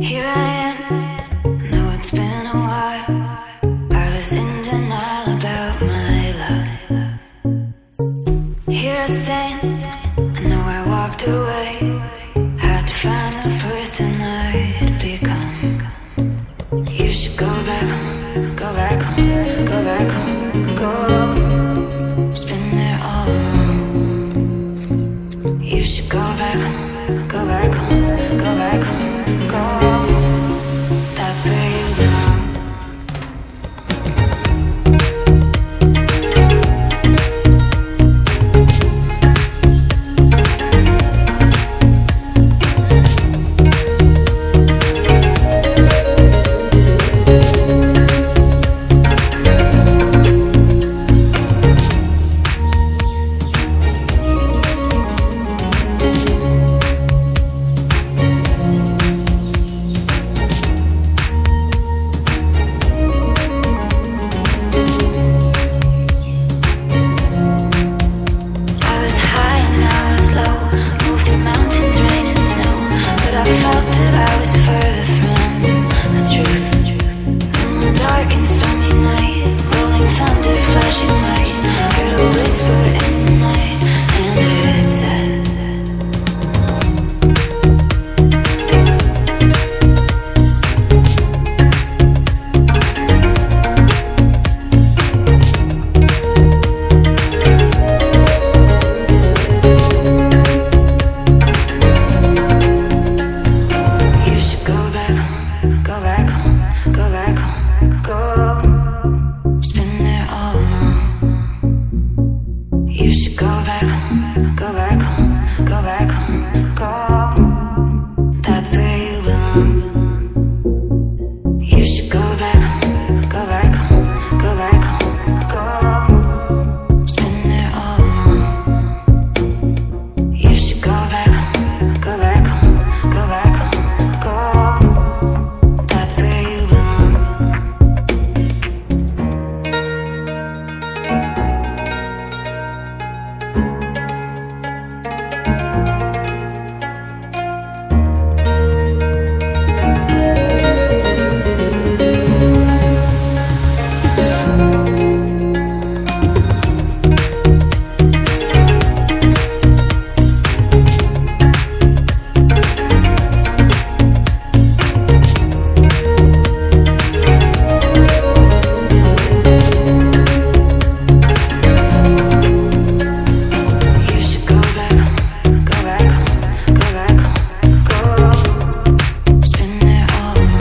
Here I am, know it's been a while. I was in denial about my love. Here I stand, I know I walked away. Had to find the person I'd become. You should go back home, go back home, go back home, go. It's been there all along. You should go back home, go back home, go back home, go. That's where you belong. I felt that I was